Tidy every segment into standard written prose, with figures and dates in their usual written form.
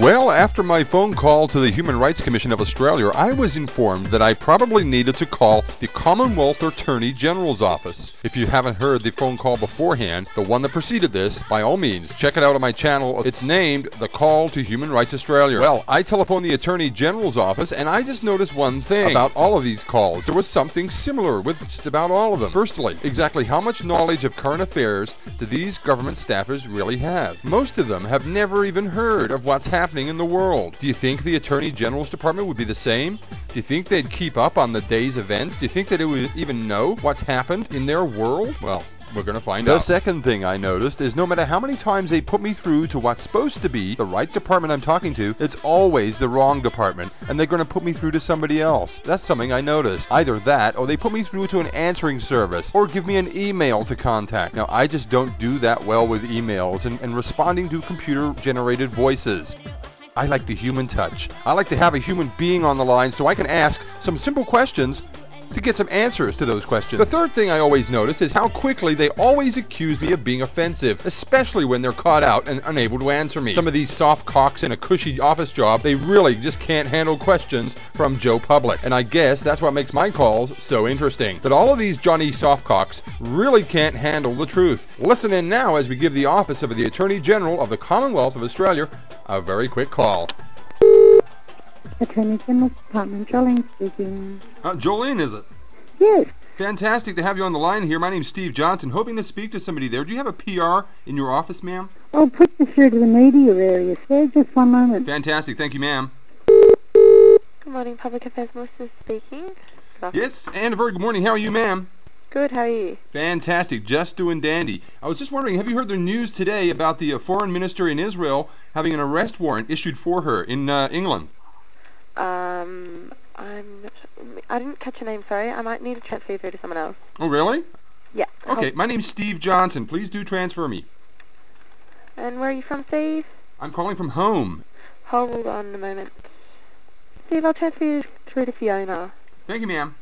Well, after my phone call to the Human Rights Commission of Australia, I was informed that I probably needed to call the Commonwealth Attorney General's office. If you haven't heard the phone call beforehand, the one that preceded this, by all means, check it out on my channel. It's named The Call to Human Rights Australia. Well, I telephoned the Attorney General's office, and I just noticed one thing about all of these calls. There was something similar with just about all of them. Firstly, exactly how much knowledge of current affairs do these government staffers really have? Most of them have never even heard of what's happening in the world. Do you think the Attorney General's Department would be the same? Do you think they'd keep up on the day's events? Do you think that they would even know what's happened in their world? Well, we're going to find out. The second thing I noticed is no matter how many times they put me through to what's supposed to be the right department I'm talking to, it's always the wrong department, and they're going to put me through to somebody else. That's something I noticed. Either that, or they put me through to an answering service, or give me an email to contact. Now, I just don't do that well with emails and responding to computer-generated voices. I like the human touch. I like to have a human being on the line so I can ask some simple questions to get some answers to those questions. The third thing I always notice is how quickly they always accuse me of being offensive, especially when they're caught out and unable to answer me. Some of these soft cocks in a cushy office job, they really just can't handle questions from Joe Public. And I guess that's what makes my calls so interesting. That all of these Johnny Softcocks really can't handle the truth. Listen in now as we give the office of the Attorney General of the Commonwealth of Australia a very quick call. Attorney General's Department, Jolene speaking. Jolene, is it? Yes. Fantastic to have you on the line here. My name's Steve Johnson, hoping to speak to somebody there. Do you have a PR in your office, ma'am? I'll put you through to the media area, sir. Just one moment. Fantastic. Thank you, ma'am. Good morning, Public Affairs Minister speaking. Yes, and a very good morning. How are you, ma'am? Good, how are you? Fantastic. Just doing dandy. I was just wondering, have you heard the news today about the foreign minister in Israel having an arrest warrant issued for her in England? I didn't catch your name, sorry. I might need to transfer you through to someone else. Oh, really? Yeah. Okay, my name's Steve Johnson. Please do transfer me. And where are you from, Steve? I'm calling from home. Hold on a moment. Steve, I'll transfer you through to Fiona. Thank you, ma'am.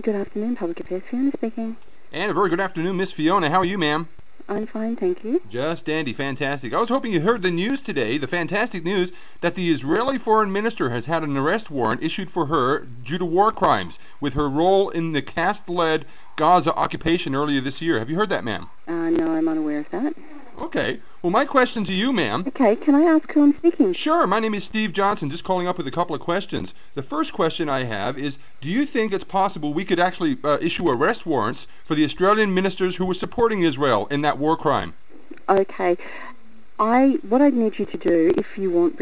Good afternoon, Public Affairs, Fiona speaking. And a very good afternoon, Miss Fiona. How are you, ma'am? I'm fine, thank you. Just dandy, fantastic. I was hoping you heard the news today, the fantastic news, that the Israeli foreign minister has had an arrest warrant issued for her due to war crimes with her role in the caste-led GAZA occupation earlier this year. Have you heard that, ma'am? No, I'm unaware of that. Okay. Well, my question to you, ma'am. Okay, can I ask who I'm speaking? Sure. My name is Steve Johnson, just calling up with a couple of questions. The first question I have is, do you think it's possible we could actually issue arrest warrants for the Australian ministers who were supporting Israel in that war crime? Okay. What I need you to do, if you want,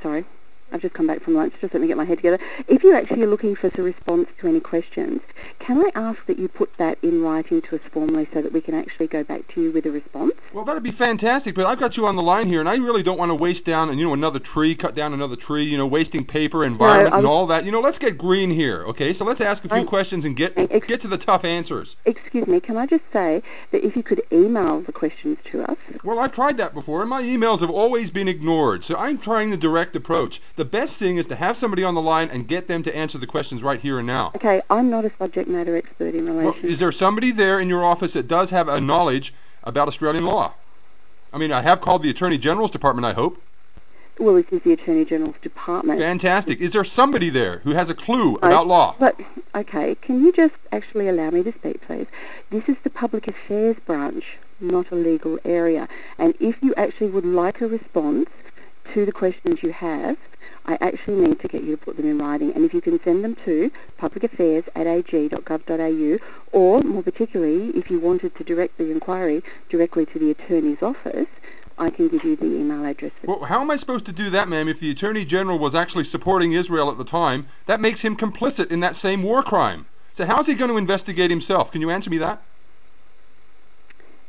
sorry, I've just come back from lunch, just let me get my head together. If you actually are looking for a response to any questions, can I ask that you put that in writing to us formally so that we can actually go back to you with a response? Well, that'd be fantastic, but I've got you on the line here, and I really don't want to waste down, another tree, cut down another tree, wasting paper, environment, and all that. Let's get green here, okay? So let's ask a few questions and get to the tough answers. Excuse me, can I just say that if you could email the questions to us? Well, I've tried that before, and my emails have always been ignored, so I'm trying the direct approach. The best thing is to have somebody on the line and get them to answer the questions right here and now. Okay, I'm not a subject matter expert in relation. Well, is there somebody there in your office that does have a knowledge about Australian law? I mean, I have called the Attorney General's Department, I hope. Well, this is the Attorney General's Department. Fantastic. Is there somebody there who has a clue about law? But, okay, can you just actually allow me to speak, please? This is the Public Affairs branch, not a legal area. And if you actually would like a response to the questions you have, I actually need to get you to put them in writing, and if you can send them to publicaffairs@ag.gov.au, or more particularly, if you wanted to direct the inquiry directly to the Attorney's office, I can give you the email address. Well, how am I supposed to do that, ma'am, if the Attorney General was actually supporting Israel at the time? That makes him complicit in that same war crime. So how's he going to investigate himself? Can you answer me that?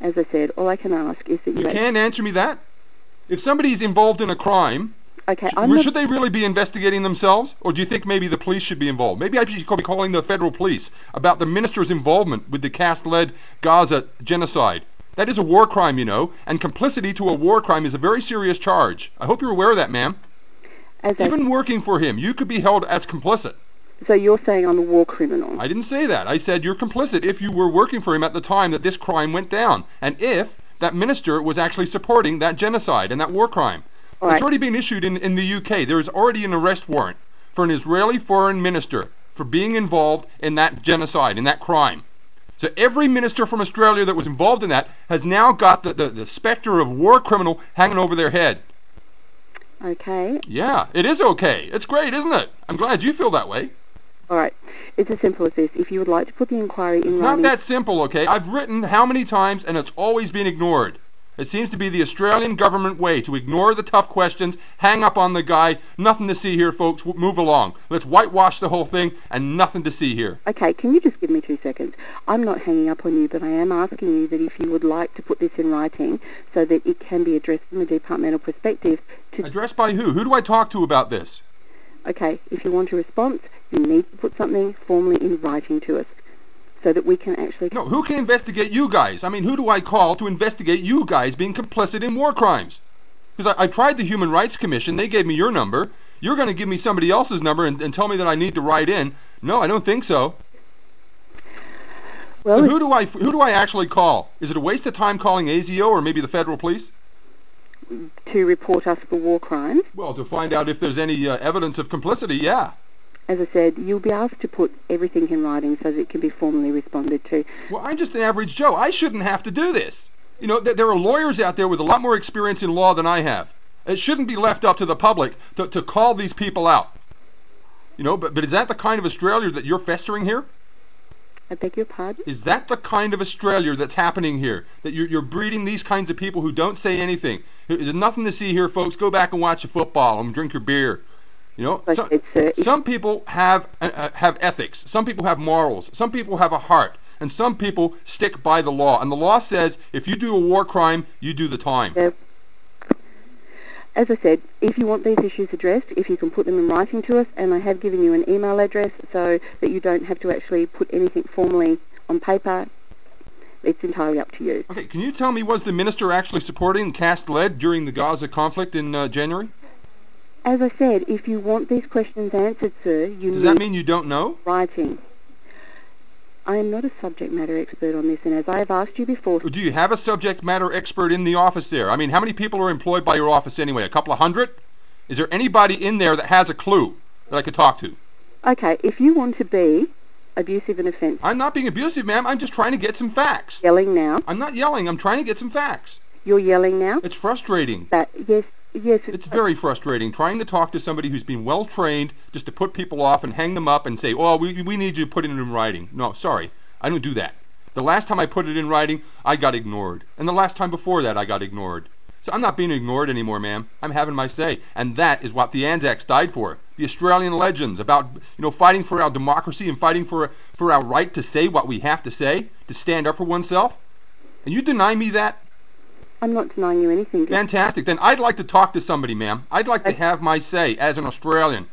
As I said, all I can ask is that you... You can't answer me that? If somebody's involved in a crime... Okay, should they really be investigating themselves? Or do you think maybe the police should be involved? Maybe I should be calling the federal police about the minister's involvement with the caste-led Gaza genocide. That is a war crime, and complicity to a war crime is a very serious charge. I hope you're aware of that, ma'am. Even working for him, you could be held as complicit. So you're saying I'm a war criminal? I didn't say that. I said you're complicit if you were working for him at the time that this crime went down. And if that minister was actually supporting that genocide and that war crime. All It's right. already been issued in the UK. There is already an arrest warrant for an Israeli foreign minister for being involved in that genocide, in that crime. So every minister from Australia that was involved in that has now got the specter of war criminal hanging over their head. Okay. Yeah, it is okay. It's great, isn't it? I'm glad you feel that way. All right. It's as simple as this. If you would like to put the inquiry in It's writing... not that simple, okay? I've written how many times and it's always been ignored. It seems to be the Australian government way to ignore the tough questions, hang up on the guy. Nothing to see here, folks. Move along. Let's whitewash the whole thing and nothing to see here. Okay, can you just give me 2 seconds? I'm not hanging up on you, but I am asking you that if you would like to put this in writing so that it can be addressed from a departmental perspective to... Addressed by who? Who do I talk to about this? Okay, if you want a response, you need to put something formally in writing to us so that we can actually... No, who can investigate you guys? I mean, who do I call to investigate you guys being complicit in war crimes? Because I tried the Human Rights Commission. They gave me your number. You're going to give me somebody else's number and tell me that I need to write in. No, I don't think so. Well, So who do I actually call? Is it a waste of time calling ASIO or maybe the federal police? to report us for war crimes. Well, to find out if there's any evidence of complicity, yeah. As I said, you'll be asked to put everything in writing so that it can be formally responded to. Well, I'm just an average Joe. I shouldn't have to do this. You know, there are lawyers out there with a lot more experience in law than I have. It shouldn't be left up to the public to call these people out. You know, but is that the kind of Australia that you're festering here? I beg your pardon? Is that the kind of Australia that's happening here? That you're breeding these kinds of people who don't say anything? There's nothing to see here, folks. Go back and watch the football and drink your beer. You know, some people have ethics. Some people have morals. Some people have a heart. And some people stick by the law. And the law says if you do a war crime, you do the time. Yeah. As I said, if you want these issues addressed, if you can put them in writing to us, and I have given you an email address so that you don't have to actually put anything formally on paper, it's entirely up to you. Okay, can you tell me, was the minister actually supporting cast lead during the Gaza conflict in January? As I said, if you want these questions answered, sir, you Does need that mean you don't know? writing. I am not a subject matter expert on this, and as I have asked you before... Do you have a subject matter expert in the office there? I mean, how many people are employed by your office anyway? A couple of hundred? Is there anybody in there that has a clue that I could talk to? Okay, if you want to be abusive and offensive... I'm not being abusive, ma'am. I'm just trying to get some facts. Yelling now. I'm not yelling. I'm trying to get some facts. You're yelling now? It's frustrating. Yes. It's very frustrating trying to talk to somebody who's been well trained just to put people off and hang them up and say, oh, we need you to put it in writing. No, sorry. I don't do that. The last time I put it in writing, I got ignored. And the last time before that, I got ignored. So I'm not being ignored anymore, ma'am. I'm having my say. And that is what the Anzacs died for. The Australian legends about, fighting for our democracy and fighting for our right to say what we have to say, to stand up for oneself. And you deny me that? I'm not denying you anything. Fantastic. Then I'd like to talk to somebody, ma'am. I'd like to have my say as an Australian.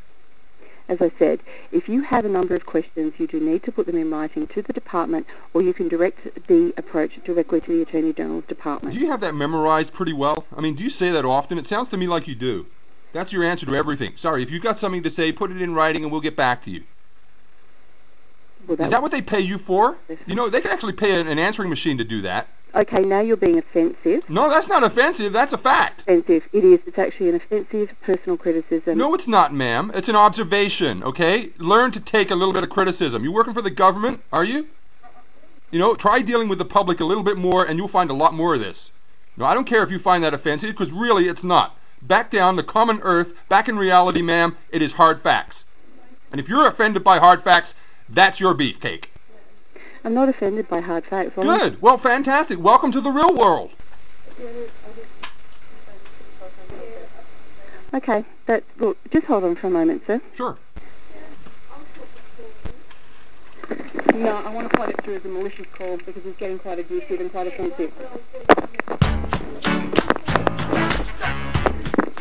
As I said, if you have a number of questions, you do need to put them in writing to the department, or you can direct the approach directly to the Attorney General's department. Do you have that memorized pretty well? I mean, do you say that often? It sounds to me like you do. That's your answer to everything. Sorry, if you've got something to say, put it in writing and we'll get back to you. Well, Is that what they pay you for? You know, they could actually pay an answering machine to do that. Okay, now you're being offensive. No, that's not offensive. That's a fact. Offensive. It is. It's actually an offensive personal criticism. No, it's not, ma'am. It's an observation, okay? Learn to take a little bit of criticism. You working for the government, are you? Try dealing with the public a little bit more and you'll find a lot more of this. No, I don't care if you find that offensive, because really it's not. Back down to common earth, back in reality, ma'am, it is hard facts. And if you're offended by hard facts, that's your beefcake. I'm not offended by hard facts. Good. Well, fantastic. Welcome to the real world. Okay. Look, just hold on for a moment, sir. Sure. No, I want to plot it through as a malicious call because it's getting quite abusive and quite offensive.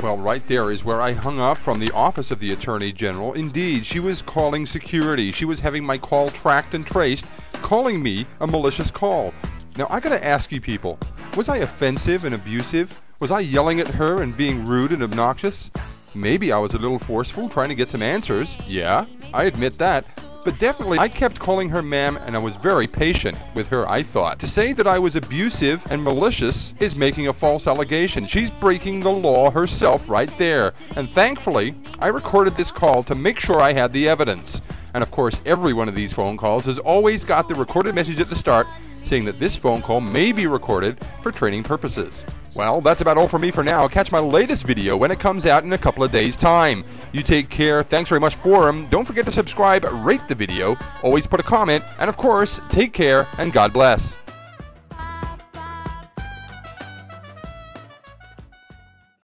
Well, right there is where I hung up from the office of the Attorney General. Indeed, she was calling security. She was having my call tracked and traced, calling me a malicious call. Now, I gotta ask you people, was I offensive and abusive? Was I yelling at her and being rude and obnoxious? Maybe I was a little forceful, trying to get some answers. Yeah, I admit that. But definitely, I kept calling her ma'am, and I was very patient with her, I thought. To say that I was abusive and malicious is making a false allegation. She's breaking the law herself right there. And thankfully, I recorded this call to make sure I had the evidence. And of course, every one of these phone calls has always got the recorded message at the start saying that this phone call may be recorded for training purposes. Well, that's about all for me for now. Catch my latest video when it comes out in a couple of days' time. You take care. Thanks very much for them. Don't forget to subscribe, rate the video, always put a comment, and of course, take care and God bless.